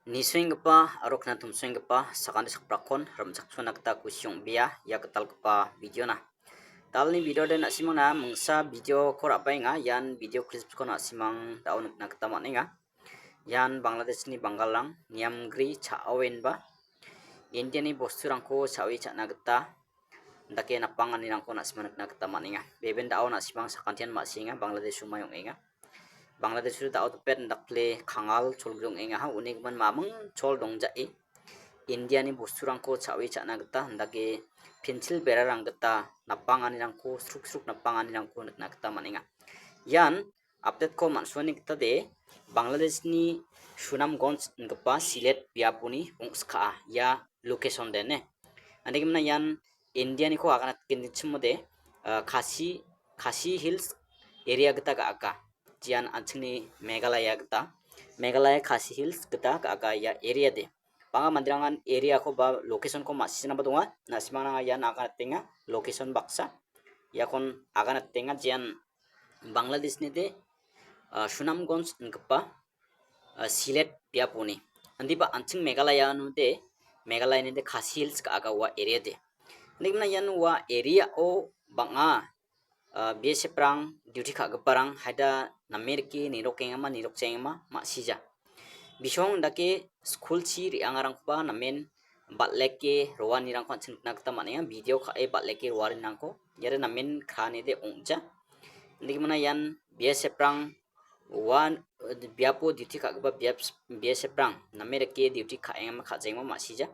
Nisuinggipa arokna tumsuinggipa sakani sakprakon ramjaksuna gita kusiong bia ia gitalgipa video na. Dalni video de nasimangna mungsa video ko rabainga yan video clips ko nasimang dao nikna gita man·enga. Yan Bangladeshni banggalang niamgri cha·awen ba Indiani bosturangko cha·oe cha·na gita dake napanganirangko nasimang nikna gita man·enga. Beben dao nasimang sakantian ma·senga Bangladesh mayong enga. Bangladesh dao tepet dakle kangal cholgrung enga ha unigman mamung chol dongjai Indiani bosturangko cha·oe cha·na gita dake pensil berarang gita napanganirangko sruk napanganirangko nikna gita man·enga. Yan update ko man·suani gita de Bangladeshni Sunamganj inggipa Silet biaponi ong·ska ia location dene. Andigimna yan Indiani ko aganatken chimode Khasi Hills area gita ga-aga. Jian anchingni Meghalaya gita Meghalaya Khasi Hills gita ga-aga ia area de. Banga mandirangan area ko ba location ko masisina ba donga nasimana yan aganatenga location baksa yakon aganatenga jian Bangladesh ni de Sunamganj inggipa Silet biaponi andi ba anching Meghalaya nu de Meghalaya ni de Khasi Hills ga-aga wa area de. Ndigna yan wa area o banga BSF perang duty kagparang haida nameriki nirokengama nirokcengama masija bisong dake school chi riangarang ba namen batleke roani rang konsin nakta manenga video khae batleke roani nangko yare namen khane de ongja ndigmana yan BSF perang wan biapo duty kagba BSF perang nameriki duty khaengama khajengma masija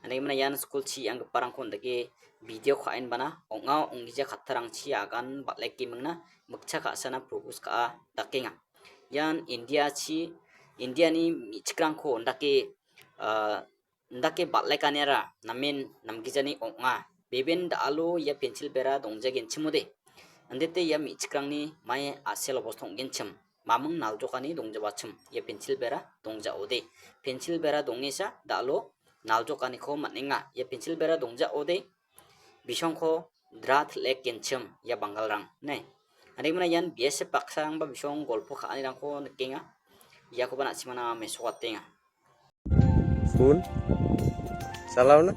ndigmana yan school chi ang parang kon dake video khain bana onga onggija khatarang chi agan batleki mengna mukcha khasana propose ka dakenga yan India ni michikrangko ndake batlekanera namen namgijani onga beben dalo ya pencil bera dongjagen chimode andete ya michikrangni mai asel obostonggen chim mamung naljokani dongjabachim ya pencil bera dongja ode pencil bera dongesa dalo naljokani ko manenga ya pencil bera dongja ode bisongko drat lek genchim ya banggalarang ne adimana yan BSF paksang ba bisong golpo khaanirangko nikenga ya ko bana simana mesokatenga phone চালাও না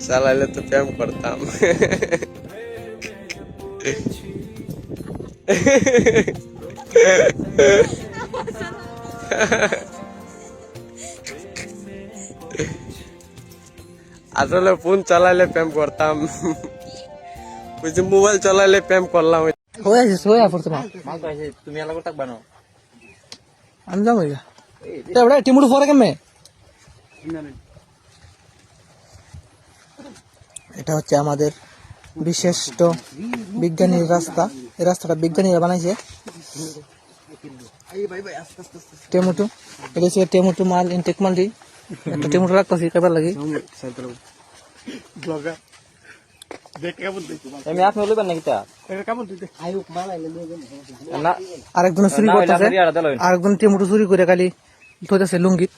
চালাইলে তো প্রেম করতাম আসলে phone চালাইলে প্রেম করতাম ওই যে মোবাইল চালাইলে প্রেম করলাম হয়ে আছে সোয়া পড়তে না তুমি এলাকা থাকবা না আমি যাবো এটা বড় টিমুড় ফরে কেমনে এটা হচ্ছে আমাদের বিশিষ্ট বিজ্ঞানীর রাস্তা এই রাস্তাটা বিজ্ঞানীরা বানাইছে টেমুটু এটা হচ্ছে টেমুটু মাল ইনটেক মালটি একটা টেমুটু রাখতেছি কেবার লাগি আমি আপনি লইবেন নাকি তা আরেকজন চুরি করতেছে আরেকজন টেমুটু চুরি করে খালি ধরেছে লুঙ্গিত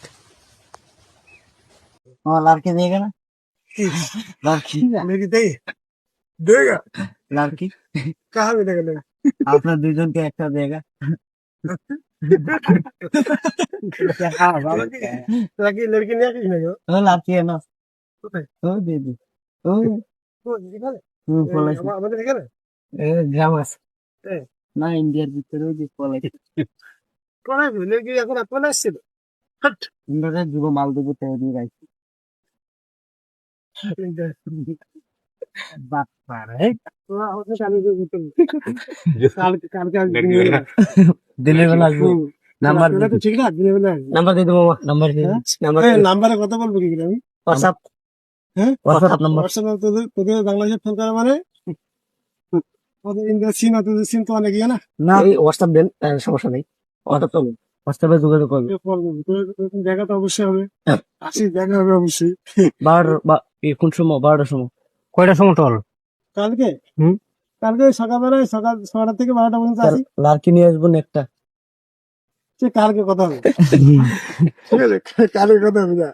लड़की देगा ना लड़की मेरी दे देगा लड़की कहाँ मिलेगा देगा आपने दूजन के एक्टर देगा लड़की लड़की नहीं आती नहीं हो वो लड़की है ना वो दे दी वो तो दिखा ले फॉलो हमारे दिखा ले ग्रामास ए ना इंडिया ভিতরে যে ফলো कौन है लड़की এখন আপনার আসছে হট ইন্ডিয়ার যুব মাল দেবো তৈরি রাখছি বাপ পারে तो उसने चालू कर काल का দিলে বেলা নাম্বার तो ठीक ना दिने वाला নাম্বার দিয়ে দেবো নাম্বার দিয়ে নাম্বার নাম্বারে কথা বলবো কি আমি হোয়াটসঅ্যাপ হ্যাঁ হোয়াটসঅ্যাপ নাম্বার হোয়াটসঅ্যাপ তোদের বাংলাদেশে ফোন করা মানে ওদের ইন্ডিয়া সিম আর তোদের সিম তো অনেক ইয়ে না না হোয়াটসঅ্যাপ দেন সমস্যা নেই হোয়াটসঅ্যাপ তো হোয়াটসঅ্যাপে যোগাযোগ করবে দেখা তো অবশ্যই হবে আসি দেখা হবে অবশ্যই 12 কোন সময় 12টার সময় কয়টার সময় টল কালকে হুম কালকে সকালবেলায় সকাল 6টা থেকে 12টা পর্যন্ত আসি লাড়কি নিয়ে আসবো না একটা সে কালকে কথা হবে ঠিক আছে কালকে কথা হবে না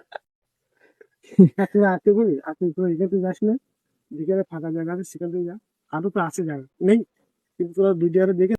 আসতে তো এখানে যাস না বিকেলে ফাঁকা জায়গা আছে সেখান থেকে যা আরো তো আছে জায়গা নেই কিন্তু তোরা ভিডিওটা দেখে